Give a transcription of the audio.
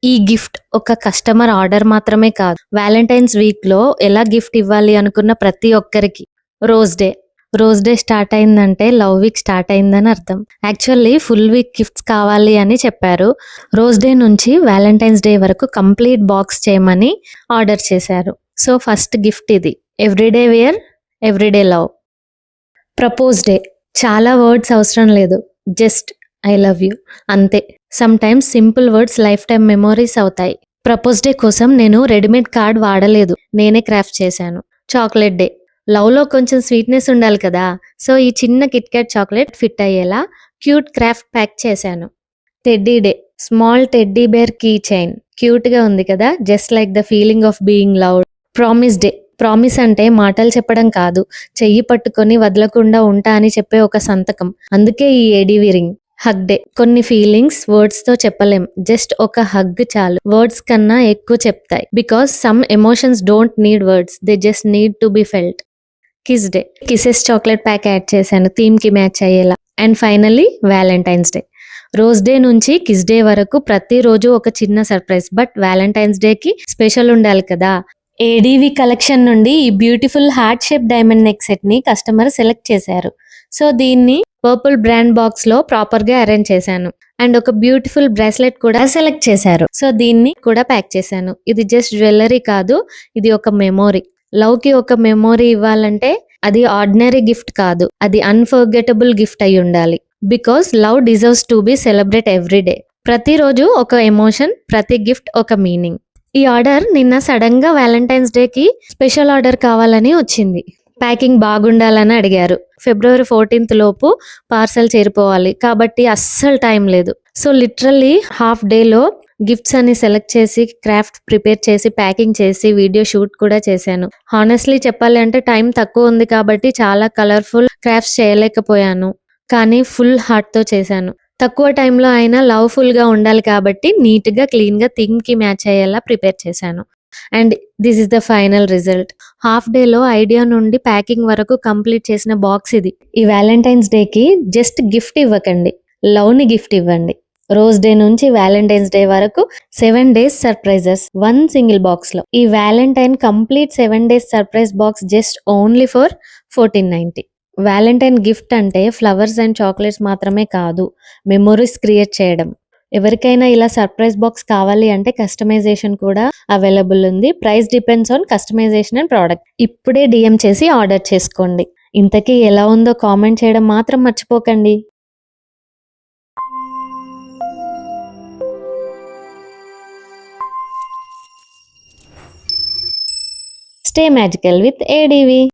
ఈ గిఫ్ట్ ఒక customer order మాత్రమే కాదు. వాలంటైన్స్ వీక్‌లో ఎలా గిఫ్ట్ ఇవ్వాలి అనుకున్న ప్రతి ఒక్కరికి. Rose day. Rose day start అయిందంటే లవ్ వీక్ స్టార్ట్ అయిందని అర్థం. యాక్చువల్లీ ఫుల్ వీక్ గిఫ్ట్స్ కావాలి అని చెప్పారు. రోజ్ డే నుంచి వాలంటైన్స్ డే వరకు కంప్లీట్ బాక్స్ చేయమని ఆర్డర్ చేశారు. సో ఫస్ట్ గిఫ్ట్ ఇది. Everyday wear, everyday love. Propose day. చాలా వర్డ్స్ అవసరం లేదు. జస్ట్ ఐ లవ్ యూ అంతే. Sometimes simple words lifetime memories అవుతాయి. ప్రపోజ్ డే కోసం నేను రెడీమేడ్ కార్డ్ వాడలేదు. నేనే క్రాఫ్ట్ చేశాను. Chocolate day. లవ్ లో కొంచెం స్వీట్నెస్ ఉండాలి కదా. సో ఈ చిన్న కిట్ క్యాట్ చాక్లెట్ ఫిట్ అయ్యేలా క్యూట్ క్రాఫ్ట్ ప్యాక్ చేశాను. Teddy day. Small teddy bear key chain. Cute గా ఉంది కదా. Just like the feeling of being loved. Promise day. Promise అంటే మాటలు చెప్పడం కాదు, చెయ్యి పట్టుకొని వదలకుండా ఉంటా అని చెప్పే ఒక సంతకం. అందుకే ఈ ఏడీవి రింగ్. Hug day. కొన్ని ఫీలింగ్స్ వర్డ్స్ తో చెప్పలేం. జస్ట్ ఒక హగ్ చాలు. వర్డ్స్ కన్నా ఎక్కువ చెప్తాయి. Because some emotions don't need words, they just need to be felt. Kiss day. Kisses chocolate pack add చేశాను థీమ్ కి మ్యాచ్ అయ్యేలా. And finally Valentine's day. Rose day నుంచి కిస్ డే వరకు ప్రతిరోజు ఒక చిన్న సర్ప్రైజ్. బట్ వ్యాలంటైన్స్ డే కి special ఉండాలి కదా. ఏడీవి కలెక్షన్ నుండి ఈ beautiful heart shape diamond neck set ని కస్టమర్ సెలెక్ట్ చేశారు. సో దీన్ని పర్పుల్ బ్రాండ్ బాక్స్ లో ప్రాపర్ గా అరేంజ్ చేశాను. అండ్ ఒక బ్యూటిఫుల్ బ్రాస్లెట్ కూడా సెలెక్ట్ చేశారు. సో దీన్ని కూడా ప్యాక్ చేశాను. ఇది జస్ట్ జ్యువెలరీ కాదు, ఇది ఒక మెమోరీ. లవ్ కి ఒక మెమోరీ ఇవ్వాలంటే అది ఆర్డినరీ గిఫ్ట్ కాదు, అది అన్ఫర్గెటబుల్ గిఫ్ట్ అయి ఉండాలి. Because love deserves to be celebrate every day. ప్రతిరోజు ఒక ఎమోషన్, ప్రతి గిఫ్ట్ ఒక మీనింగ్. ఈ ఆర్డర్ నిన్న సడన్ గా వ్యాలంటైన్స్ డే కి స్పెషల్ ఆర్డర్ కావాలని వచ్చింది. ప్యాకింగ్ బాగుండాలని అడిగారు. ఫిబ్రవరి 14th లోపు పార్సల్ చేరిపోవాలి కాబట్టి అస్సలు టైం లేదు. సో లిటరల్లీ హాఫ్ డే లో గిఫ్ట్స్ అని సెలెక్ట్ చేసి, క్రాఫ్ట్ ప్రిపేర్ చేసి, ప్యాకింగ్ చేసి, వీడియో షూట్ కూడా చేశాను. హానెస్ట్లీ చెప్పాలి అంటే టైం తక్కువ ఉంది కాబట్టి చాలా కలర్ఫుల్ క్రాఫ్ట్స్ చేయలేకపోయాను. కానీ ఫుల్ హార్ట్ తో చేశాను. తక్కువ టైంలో అయినా లవ్ఫుల్ గా ఉండాలి కాబట్టి నీట్ గా క్లీన్ గా థీమ్ కి మ్యాచ్ అయ్యేలా ప్రిపేర్ చేశాను. And this is the final result. Half day లో ఐడియా నుండి ప్యాకింగ్ వరకు కంప్లీట్ చేసిన బాక్స్ ఇది. ఈ వ్యాలంటైన్స్ డే కి జస్ట్ గిఫ్ట్ ఇవ్వకండి, లవ్ ని గిఫ్ట్ ఇవ్వండి. రోజ్ డే నుంచి వ్యాలంటైన్స్ డే వరకు 7 days surprises one single box లో. ఈ Valentine complete 7 days surprise box just only for 1490. Valentine gift అంటే ఫ్లవర్స్ అండ్ చాక్లెట్స్ మాత్రమే కాదు, మెమొరీస్ క్రియేట్ చేయడం. ఎవరికైనా ఇలా సర్ప్రైజ్ బాక్స్ కావాలి అంటే కస్టమైజేషన్ కూడా అవైలబుల్ ఉంది. Price depends on customization and product. ఇప్పుడే డిఎం చేసి ఆర్డర్ చేసుకోండి. ఇంతకీ ఎలా ఉందో కామెంట్ చేయడం మాత్రం మర్చిపోకండి. Stay magical with ADV.